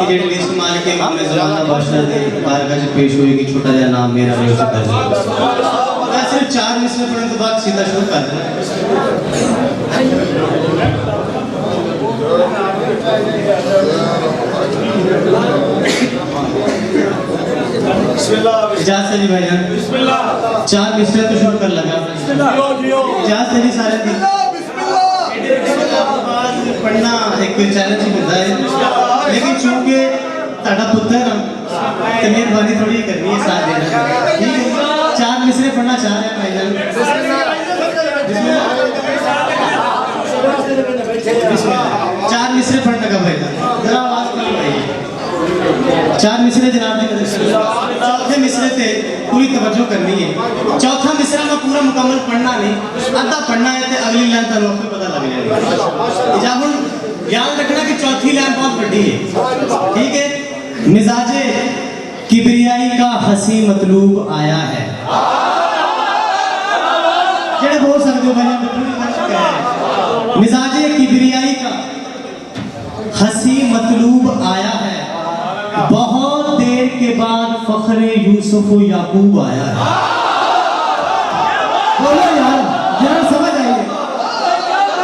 ਜਿਹੜੀ ਲਿਸਟ ਮਾਰ ਕੇ ਮੈਂ ਜ਼ਮਾਨਾ ਬਾਦਸ਼ਾਹ ਦੇ ਬਾਰਗਾਹ 'ਚ ਪੇਸ਼ ਹੋਏਗੀ ਛੋਟਾ ਜਿਹਾ ਨਾਮ ਮੇਰਾ ਵੀ ਉਸੇ ਦਰਜ ਮੈਂ ਸਿਰਫ 4 ਮਿਸਰੇ ਪੜ੍ਹਨ ਤੋਂ ਬਾਅਦ सीधा शुरू कर देना इजाज़त है जी भाईजान 4 मिसरे तो शुरू कर लगा इजाज़त है जी सारे दी पढ़ना एक चैलेंज होता है लेकिन चूंकि ताड़ा पुत्र है तो मेहरबानी थोड़ी करनी है साथ देना ठीक है 4 मिसरे पढ़ना चाह रहे हैं भाईजान 4 मिसरे पढ़ने का भाईजान जरा आवाज कम भाई 4 मिसरे जनाब जी चौथे मिसरे से पूरी तवज्जो करनी है चौथा मिसरा में पूरा मुकम्मल पढ़ना नहीं आधा पढ़ना है तो अगली लाइन तक आपको पता लग जाएगा जब ध्यान रखना कि चौथी लाइन बहुत बड़ी है ठीक है मिजाजे किबरियाई का हसी मतलूब आया है जेड़े बोल सकते हो भाई मिजाजे किबरियाई का हसी मतलूब आया है बहुत देर के बाद फखरे यूसुफ याकूब आया है बोलो यार जरा समझ आइए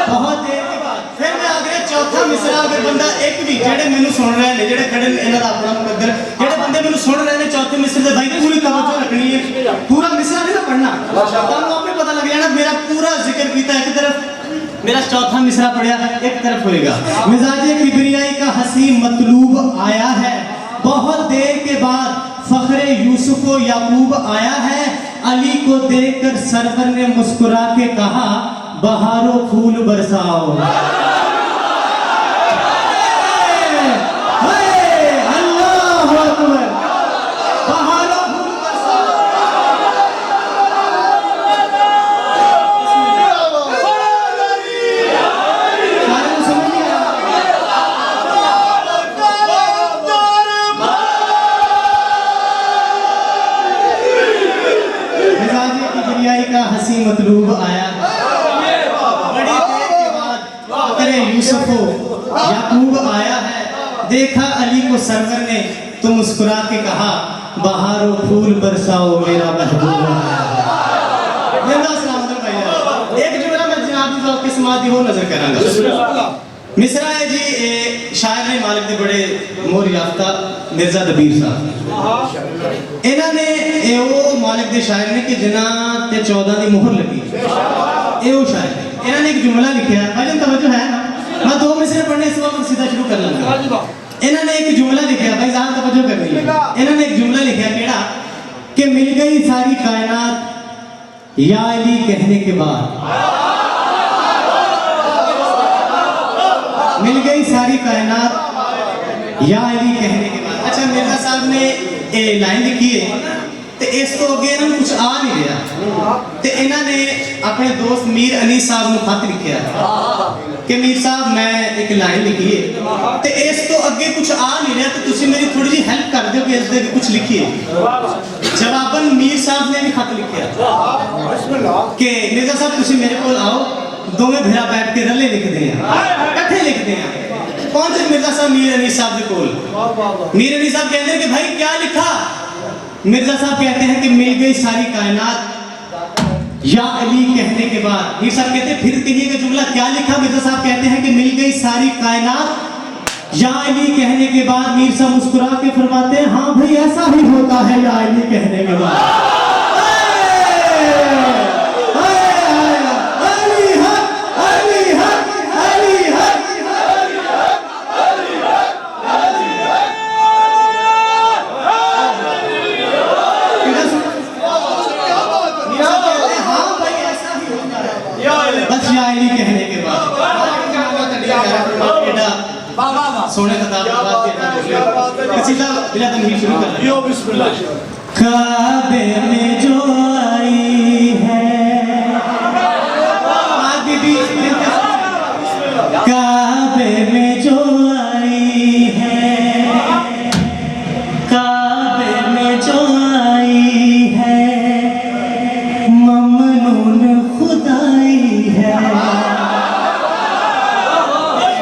बहुत देर के बाद फिर मैं आगे चौथा मिसरा अगर बंदा एक भी जेड़े मेनू सुन रहे ने जेड़े खड़े इन्हां दा अपना मुकद्दर जेड़े बंदे मेनू सुन रहे ने चौथे मिसरे दे भाई पूरी तवज्जो रखनी है पूरा मिसरा नहीं ना पढ़ना तुहानू आपे पता लग जाना मेरा पूरा जिक्र कीता एक तरफ मेरा चौथा मिसरा पढ़िया एक तरफ होएगा मिजाजे किबरियाई का हसी मतलूब आया है बहुत देर के बाद फखरे यूसुफ याकूब आया है अली को देखकर सरवर ने मुस्कुरा के कहा बहारों फूल बरसाओ अल्लाहू अकबर बहारों फूल बरसाओ का हसी मतलूब आया बड़ी देर के बाद फखरे यूसुफ याकूब आया है देखा अली को सरवर ने तो मुस्कुरा के कहा बहारों फूल बरसाओ मेरा महबूब आया है एक जुमला मैं जनाब जी के समाधि हो नजर करांगा मिसरा है जी शायर ने मालिक दे बड़े मोहर याफ्ता मिर्जा दबीर साहब इन्होंने वो मालिक दे शायर ने कि जिन्हां ते 14 दी मोहर लगी ये वो शायर इन्होंने एक जुमला लिखा भाईजान तवज्जो है ना मैं 2 मिसरे पढ़ने इस वक्त सीधा शुरू कर लूंगा इन्होंने एक जुमला लिखा भाई जान तवज्जो करनी है इन्होंने एक जुमला लिखा केड़ा कि मिल गई सारी कायनात या अली कहने के बाद मिल गई सारी कायनात या अली कहने के बाद अच्छा मिर्जा साहब ने ये लाइन लिखी है तो इस तो अगे इन्होंने कुछ आ नहीं रहा तो इन्होंने अपने दोस्त मीर अनीस साहब को खत लिखा कि मीर साहब मैं एक लाइन लिखी है तो इस तो अगे कुछ आ नहीं रहा तो तुसी मेरी थोड़ी जी हेल्प कर दो कि इस दे कुछ लिखिए जवाबन मीर साहब ने भी खत लिखा कि मिर्जा साहब तुसी मेरे को आओ दोवें भिरा बैठ के रले लिखते हैं इकट्ठे लिखते हैं पहुंचे मिर्जा साहब मीर अनीस साहब के कोल मीर अनीस साहब कहते हैं कि भाई क्या लिखा मिर्जा साहब कहते हैं कि मिल गई सारी कायनात या अली कहने के बाद मीर साहब कहते हैं फिर कहिएगा जुमला क्या लिखा मिर्जा साहब कहते हैं कि मिल गई सारी कायनात या अली कहने के बाद मीर साहब मुस्कुरा के फरमाते हैं हाँ भाई ऐसा ही होता है या अली कहने के बाद कहने के बाद सोने का सीधा बिला तनवीर शुरू कर यो बिस्मिल्लाह काबे में जो आई है काबे में जो आई है काबे में जो आई है ममनून खुदाई है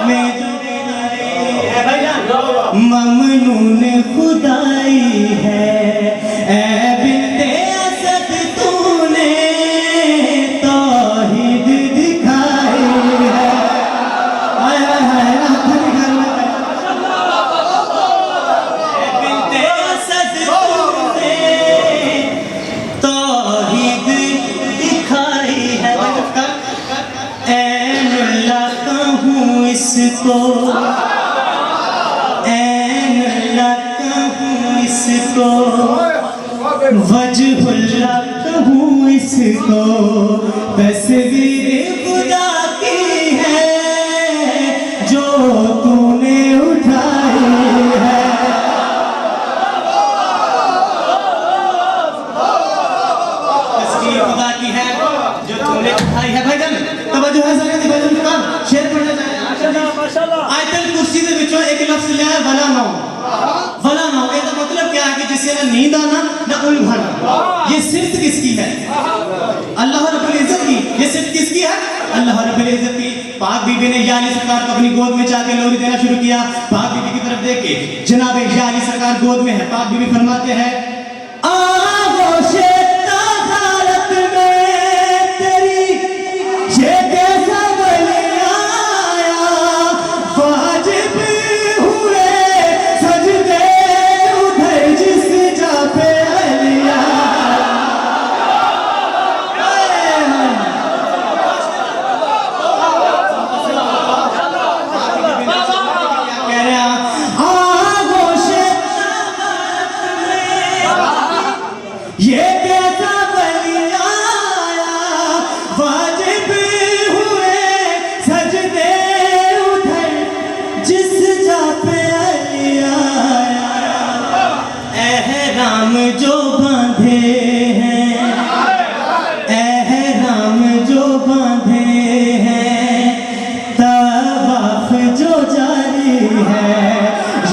में ऐनुल्लाह कहूँ इसको, वजहुल्लाह कहूँ इसको, तस्वीर खुदा की है जो तूने उठाई है। तस्वीर खुदा की है जो तूने उठाई है। भाईजान तवज्जो है सारे भाईजान दुकान शेर पढ़ना चाहे माशाल्लाह। आयतल कुर्सी दे विचों एक लफ्ज लिया है वला नौ। वला नौ इसका मतलब क्या है कि जिससे ना नींद आना ना उलझाना। ये सिफ्त किसकी है? अल्लाह रब्बुल इज्जत की। ये सिफ्त किसकी है? अल्लाह रब्बुल इज्जत की। पाक बीबी ने या अली सरकार को अपनी गोद में जाके लोरी देना शुरू किया। पाक बीबी की तरफ देख के जनाब या अली सरकार गोद में है। पाक बीबी फरमाते हैं आगोशे ताज़ारत में तेरी ये कैसा वली आया, वाजिब हुए सजदे उधर जिस जा पे अली ये कैसा बली आया, वाजिब हुए सजदे उधर जिस जा पे अली आया। एहराम जो बांधे हैं, एहराम जो बांधे हैं, तवाफ जो जारी है,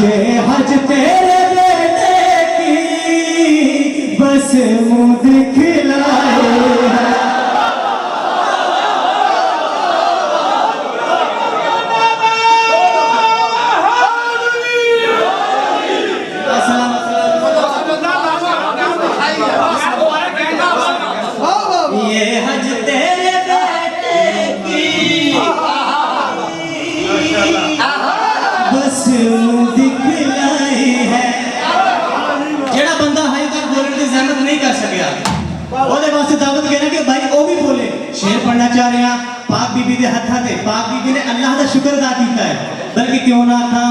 ये हज तेरे बस मुँह दिखलाए है। ये हज तेरे बेटे की बस मुँह दिखलाई है। जेड़ा बंदा हाई तक बोलने की जहमत नहीं कर सकिया ओदे वास्ते दावत कहना कि भाई ओ भी बोले। शेर पढ़ना चाह रहे हैं पाक बीबी दे हत्था ते। पाक बीबी ने अल्लाह दा शुक्र अदा कीता है, बल्कि क्यों ना था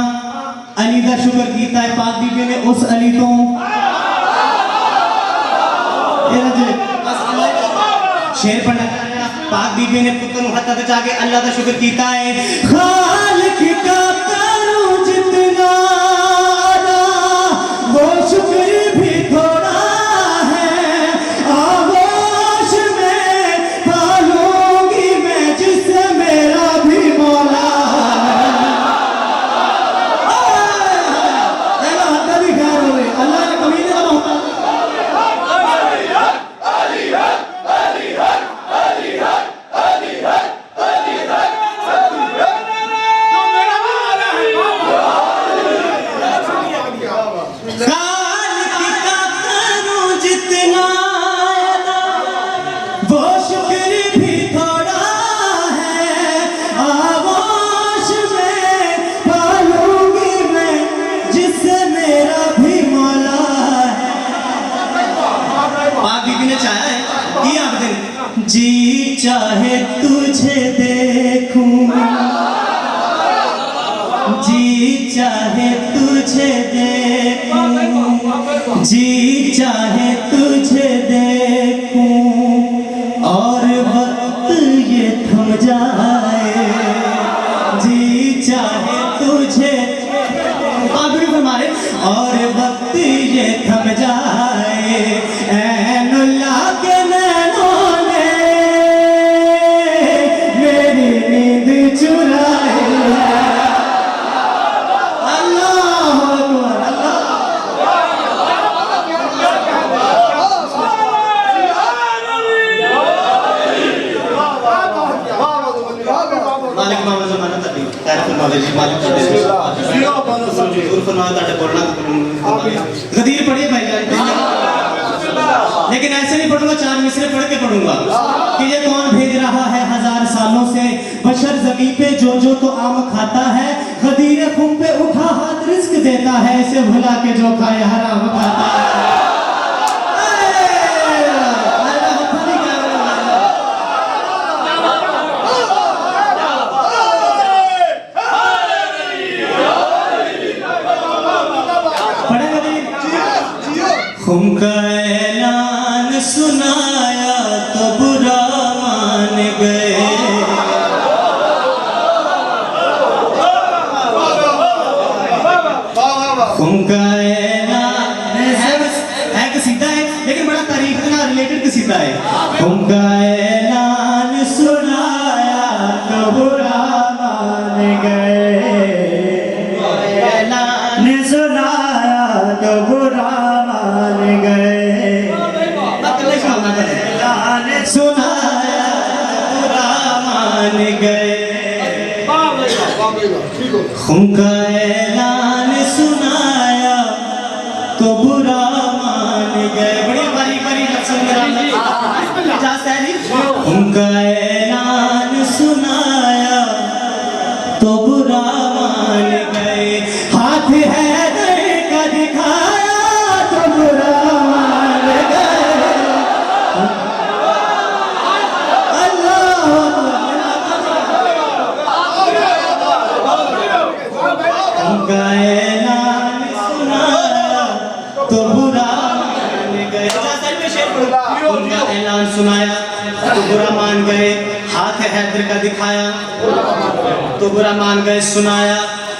अली दा शुक्र कीता है। पाक बीबी ने उस अली तो शेर पढ़ना चाह रहे हैं पाक बीबी ने पुत्र नु हत्था ते जाके अल्लाह दा शुक्र कीता है। खालिक का करूं जितना वो शुक्र भी थोड़ा है, आगोश में पालूंगी मैं जिससे मेरा भी मौला है। अल्लाह हत्ता भी खैर हो गए, अल्लाह ने कभी नहीं लगा। जी चाहे तुझे देखूं, जी चाहे तुझे देखूं, जी चाहे तुझे देखूं और वक्त ये थम जाए। जी चाहे तुझे हमारे और वक्त ये थम जाए। ऐनुल्लाह के नैनों ने मेरी नींद चुराई है। अल्लाह अकबर, अल्लाह मालिक मामा जमाना तक तारीफ नॉलेज मालिक गदीर पढ़िए भाईजान। लेकिन ऐसे नहीं पढ़ूंगा, चार मिसरे पढ़ के पढ़ूंगा कि ये कौन भेज रहा है हजार सालों से बशर ज़मीन पे जो तो आम खाता है। गदीर खुम पे उठा हाथ रिस्क देता है, इसे भुला के जो खाए हराम खाता है। खुम का ऐलान सुनाया तो बुरा मान गए। खुम का ऐलान है कसीदा है, लेकिन बड़ा तारीख के साथ रिलेटेड कसीदा है। खुम का ऐलान सुनाया तो बुरा मान गए, ऐलान सुनाया तो बुरा मान गए, ऐलान सुनाया बुरा मान गए। खुम का ऐलान सुनाया तो बुरा मान गए। बड़ी बारी बारी खुम का ऐलान सुनाया तो बुरा मान गए। हाथ है दर का दिखाया तो बुरा मान गए। अल्लाह उनका ऐलान सुनाया तो बुरा मान गए। उनका ऐलान सुनाया तो बुरा मान गए। हाथ हैदर का दिखाया तो बुरा मान गए, सुनाया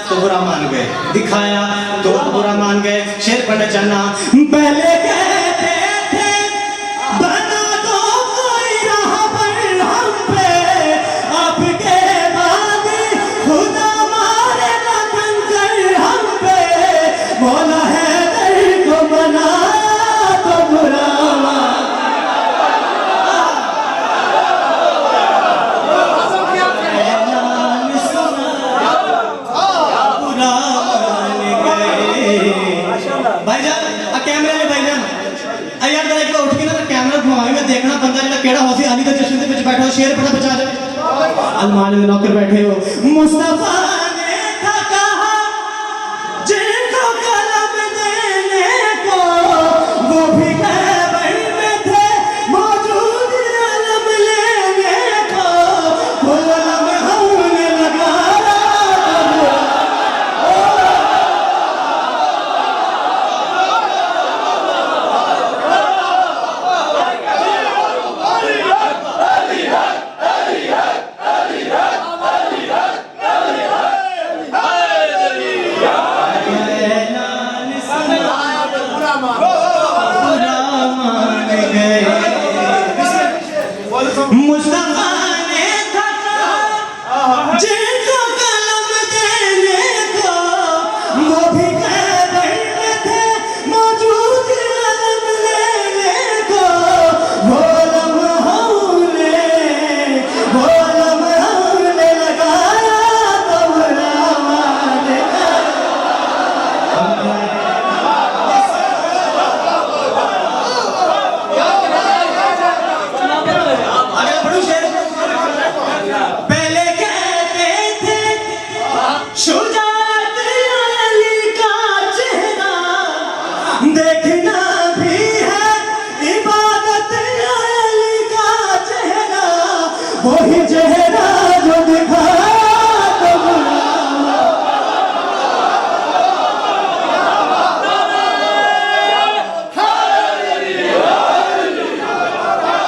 तो बुरा मान गए, दिखाया तो बुरा मान गए। शेर पढ़ना चाहना, पहले कहते थे बना दो कोई रहबर हम पे, अब के बाद खुदा मारे ना कंकर हम पे। बोला है दर को बनाया तो बुरा मान, ऐलान सुनाया बुरा मान गए। भाईजान आ कैमरे ले भाईजान आ यार जरा एक बार उठ के ना कैमरा घुमाएंगे, देखना बंदा जेड़ा केड़ा होसी अली दे जश्न दे विच बैठा हो, शेर पढ़ा बचा दे। अलमान में नौकर बैठे हो, मुस्तफा ने था कहा जिनको कलम देने को, वो भी खैबर में थे मौजूद अलम लेने को। वो अलम हमने लगाया ऐलान सुनाया तो बुरा मान गए। मुस्तफा ने था कहा जिनको कलम देने को, वो भी खैबर में थे मौजूद अलम लेने को। वो अलम हमने लगाया तो बुरा मान गए। आगे बढ़ो शेर। पहले कहते थे शुजाअत अली का चेहरा, देखना भी है इबादत अली का चेहरा। वही चेहरा जो दिखाया तो बुरा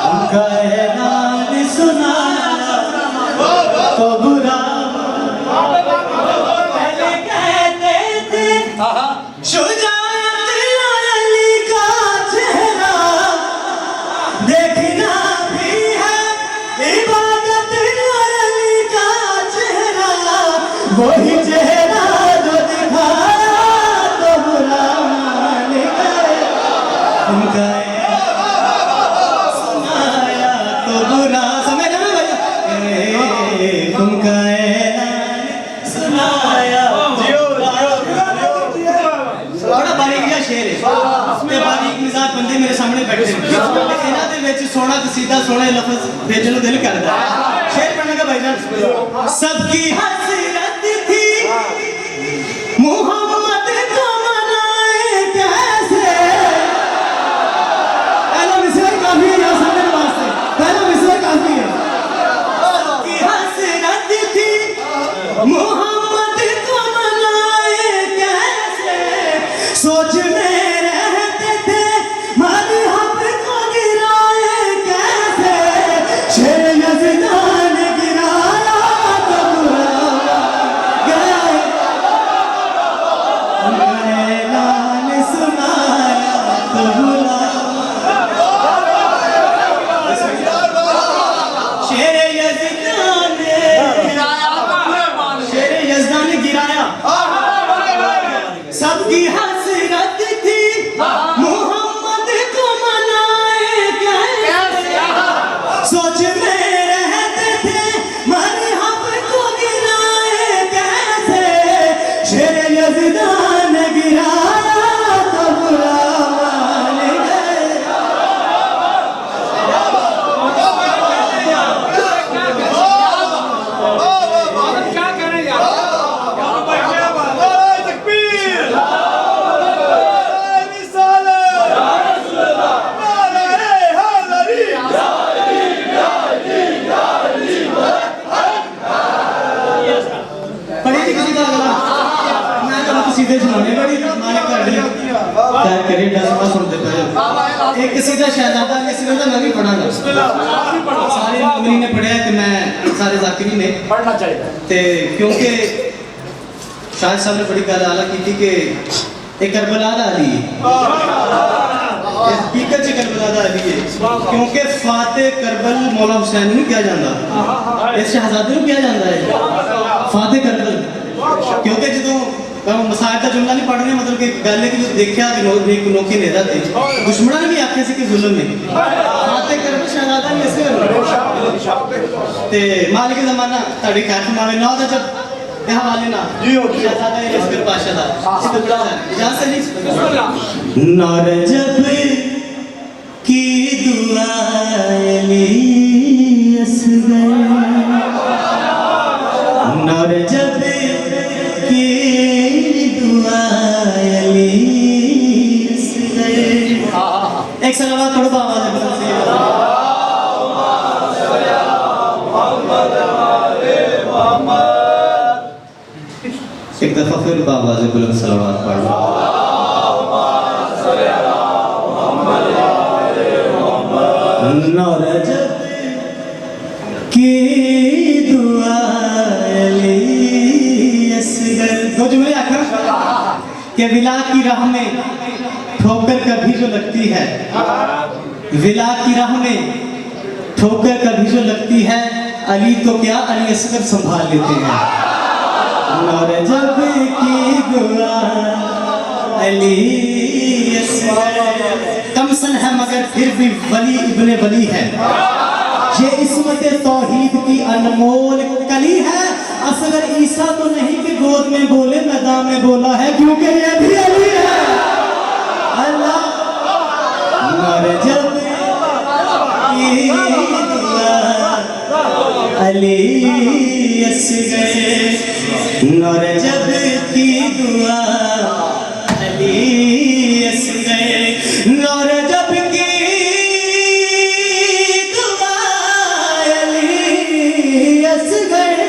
उनका ऐलान सुनाया तो बुरा। पहले कहते थे शुजाअत अली का चेहरा, देखना भी है इबादत अली का चेहरा। वही चेहरा जो दिखाया तो बुरा मान गए। उनका सुनाया तो बुरा, समझ ना भैया, उनका ऐलान सुनाया। बड़ा बारीकिया शेर है, ते बारीक मिजाज बंदे मेरे सामने बैठे हैं, इन्हां दे विच सोहना कसीदा सोहने लफ्ज भेजण नूं दिल करदा है। शेर पढ़ने का भाईजान, सबकी हसरत थी मोहम्मद को मनाए कैसे। पहला मिसरा काफी है समझने वास्ते, पहला मिसरा काफी है। सबकी हसरत थी मोहम्मद को मनाए कैसे, सोच में रहते थे कसीदे सुनाने बड़ी मालिक कर करे दस सुनते पे एक कसीदा शहजादा ने कसीदा मैं भी पढ़ांगा सारे मुमिनीन ने पढ़ा कि मैं सारे जाकिरी ने पढ़ना चाहिए ते क्योंकि शायद साहब ने बड़ी गल आला की कि एक करबला दा अली हकीकत से करबला दा अली है क्योंकि फाते करबल मौला हुसैन नहीं किया जाता इस शहजादे को किया जाता है फाते करबल क्योंकि जो मसाइल का जुमला नहीं पढ़ने मतलब कि गल है कि जो देखा कि नोखे नेता थे दुश्मना ने भी आखे से कि जुल्म में फाते करबल शहजादा ने ऐसे ते मालिक ज़माना ताड़ी खैर फरमावे नौ दा जब यहाँ वाले ना जी हो शहजादा ये इसके पाशा दा इसे तो बड़ा जान से नहीं नौर जब की दुआ अली असगर नौर जब की दुआ अली असगर एक सलावत पढ़ो आवाज में एक दफा फिर बाबा से बुलंद सलावत पढ़ लो नौर जब की दुआ अली असगर दो जुमले आखिर कि विला की राह में ठोकर कभी जो लगती है विला की राह में ठोकर कभी जो लगती है अली तो क्या अली असगर संभाल लेते हैं नौर जब की दुआ अली कमसन है मगर फिर भी वली इब्ने वली है ये इस्मत तौहीद की अनमोल कली है असगर ईसा तो नहीं कि गोद में बोले मैदान में बोला है क्योंकि ये भी अली है अल्लाह नौर जब की दुआ अली असगर नौर जब की दुआ अली असगर नौर जब की दुआ अली असगर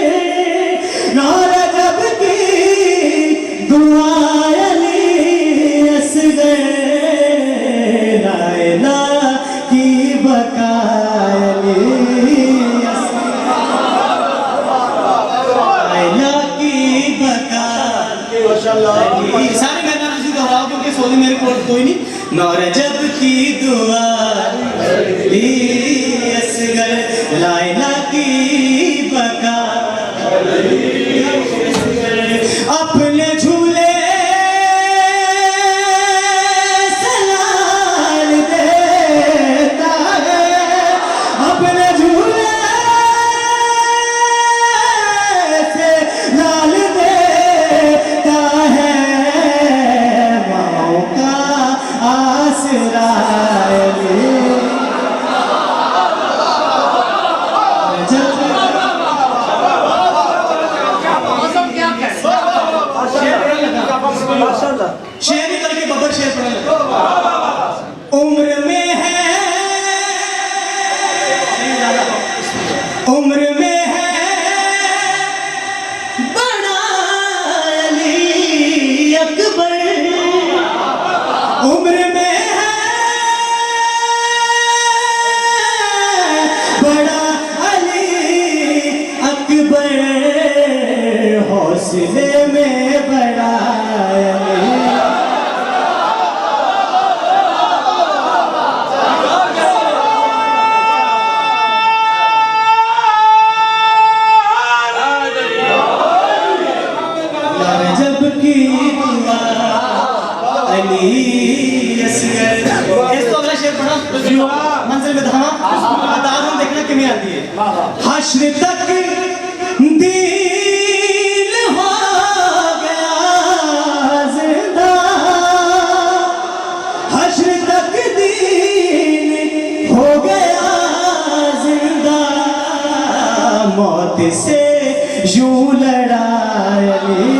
नौर जब की दुआ अली असगर लाइला की बका अली सारे मैं नाम से दोहराओ क्योंकि सोने मेरे को कोई नहीं नौर जब की दुआ अली असगर लाइला की बका अपने झूले सलाल देता है अपने झूले से लाल देता है माओ का आसरा शेर निकल के बबर शेर पढ़ने लगा उम्र में है उम्र में है बड़ा अली अकबर उम्र में है बड़ा अली अकबर हौसले में बड़ा मंजिल में धामा दारुन देखना किमें आती है हश्र तक दिल हो गया जिंदा हश्र तक दिल हो गया जिंदा मौत से यूं लड़ाई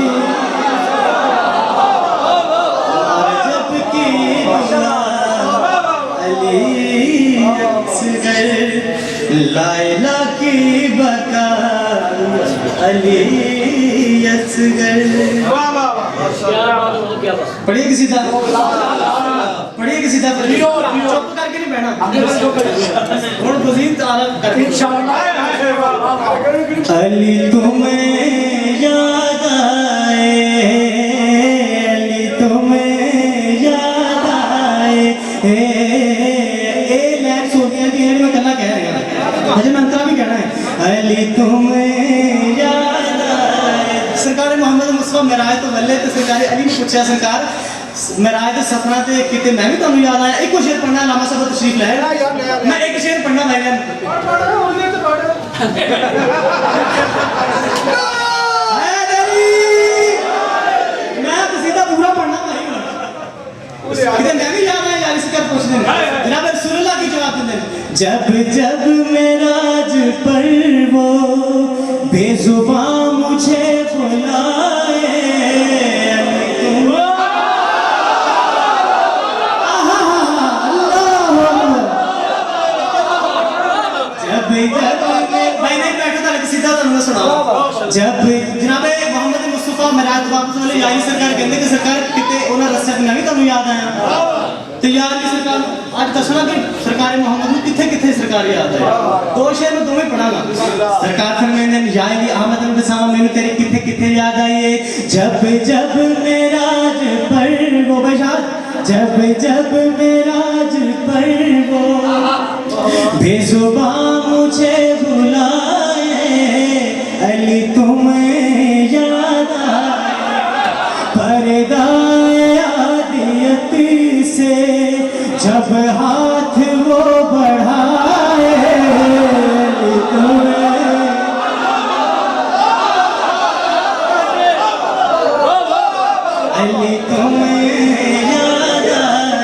लाइला की बका अली असगर पढ़िए किसी दा पढ़िए किसी दा चुप करके नहीं बहना हुन मजीद ताला करके इंशाअल्लाह अली तुम्हें याद आए अली तुम्हें याद आए ए लैन सोनिया दी है मैं कल्ला कह रहा अजय मैं अंतरा भी कहना है अली तुम्हें याद आए सरकार मोहम्मद मुस्तफा मेराज तो वल्ले ते सरकार अली ने पूछा सरकार मेराज दे सफरा ते किते मैं भी तुहानू याद आया एक शेर पढ़ना अल्लामा साहब तशरीफ लाए मैं एक शेर पढ़ना भाई मैं कसीदा पूरा पढ़ना भाई किते मैं भी याद आया यार इसका पूछने जनाब रसूलुल्लाह की जवाब देंगे जब जब मेराज पर वो बेजुबान मुझे बुलाए जब जनाब मोहम्मद मुस्तफा मेराज वापस वाले यारी सरकार कहते कि सरकार किते उन्हें रस्ते पे नहीं तुहानू याद आया तो यार की सरकार आज दसना कि सरकार मोहम्मद नू किथे किथे सरकार याद है दो शेर में दोवें पढ़ांगा सरकार फरमाते हैं या अली अहमद ने बसावा मैंने तेरे किथे किथे याद आई है जब जब मेराज पर वो बशार जब जब मेराज पर वो बेजुबान मुझे बुलाए अली तुम्हें याद आए पर्दाए आदियत से जब हाथ वो बढ़ाए अली तुम्हें याद आए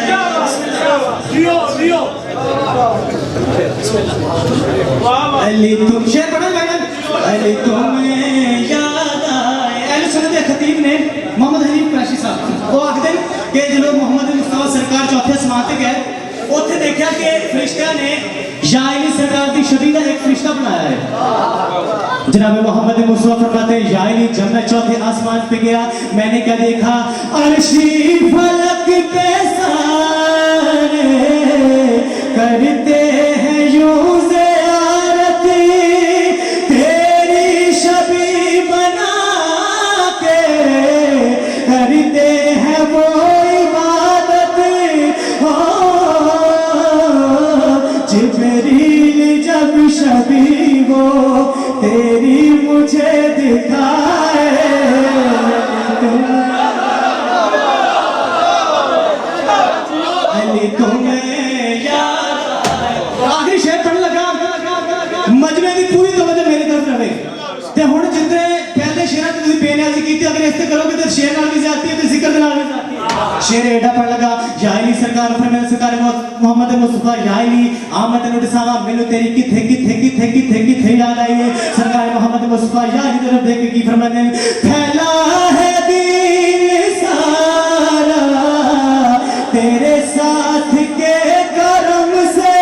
अली तुम शेर पढ़ो मैडम अली तुम्हें याद आए अहले सुन्नत खतीब ने मोहम्मद हनीफ कुरैशी साहब वो आखदे कि जो मोहम्मद मुस्तफा सरकार चौथे आसमान ते गए उत्थे देखा कि फरिश्ता ने या अली सरकार की छवि का एक फरिश्ता बनाया है जनाब मोहम्मद मुस्तफा फरमाते या अली जब मैं चौथे आसमान पे गया मैंने क्या देखा अर्शी फलक पे सारे करते हैं यूं ज़ियारत तेरी छवि बना के करते हैं वो इबादत हो जिब्रील जब छवि वो तेरी मुझे दिखाए अली तुम्हें आखिरी शेर पढ़ने लगा मजमे की पूरी तवज्जो मेरी तरफ रहे ते हुन जितने पहले शेर ते तुसी बेनियाजी कीती अगर इस ते करोगे तो शेर नाल भी जाती है ते जिक्र दे नाल भी जाती है शेर एडा पढ़ लगा या अली सरकार फरमाया सरकार मोहम्मद मुस्तफा या अली आमद ने दसावा मेनू तेरी किथे किथे किथे किथे किथे याद आई है सरकार मोहम्मद मुस्तफा या अली तरफ देख के की फरमाते हैं फैला है दीन सारा तेरे साथ के करम से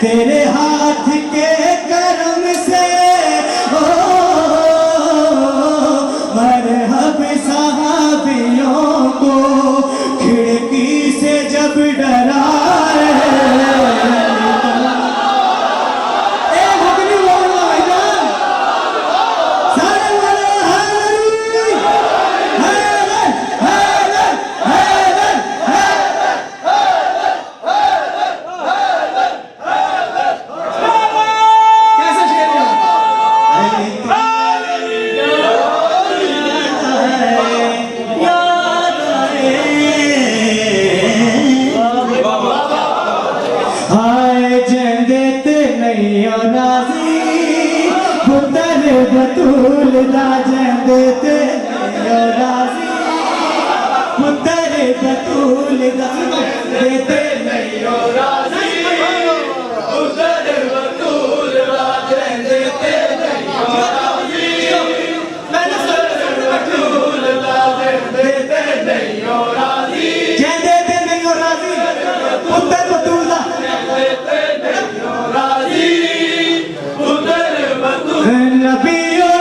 तेरे हाथ के करम से ओ मरहब सहाबियों को खिड़की से जब डराए बतूल राजन देते राजी पुत्र बतूल देते राजी पुत्र बतूल राजन देते राजी बतूल राजन देते राजी कहते नहीं राजी पुत्र बतूल देते राजी पुत्र बतूल नबियों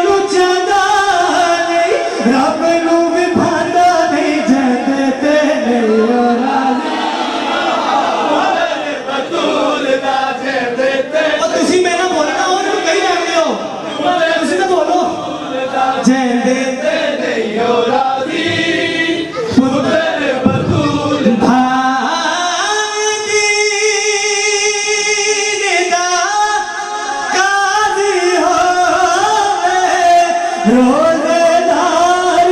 रोजेदार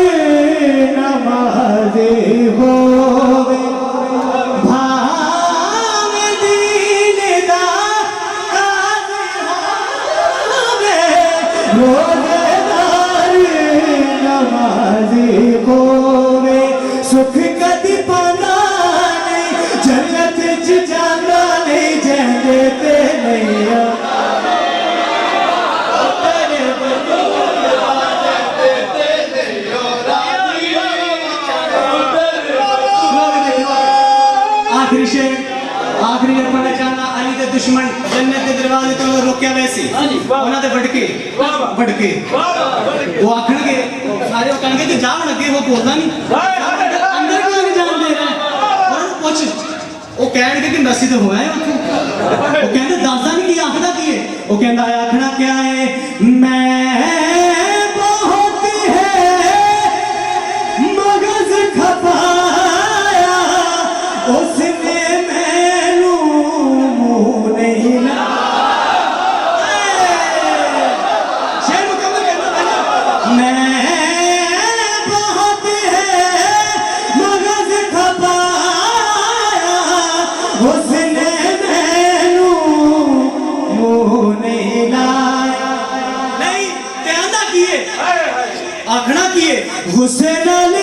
नमाज़ी होवे भावे दीनदार काज़ी होवे रोजेदार नमाज़ी होवे सुख कदी पाना नहीं जन्नत च जाना नहीं जहदे ते नहीं आखिरी शेर आखिरी शेर पढ़ना चाहना अली दे दुश्मन जन्नत के दरवाजे तो रोकया वैसे उन्हां दे भटके वो आखणगे सारे वो कहणगे कि जावन अगे वो बोलदा नहीं अंदर क्यों नहीं जान दे रहा और पूछ वो कहणगे कि नसी तो होया है उत्थे वो कहंदे दादा नहीं की आखदा की है वो कहंदा आखना क्या है मैं बहुत है मगज खपाया उसने मैनू मुंह नहीं लाया शेर मुकम्मल करना मैं बहुत है मगज खपाया उसने मैनू मुंह नहीं लाया नहीं कहना किए आखना किए गुस्से नाल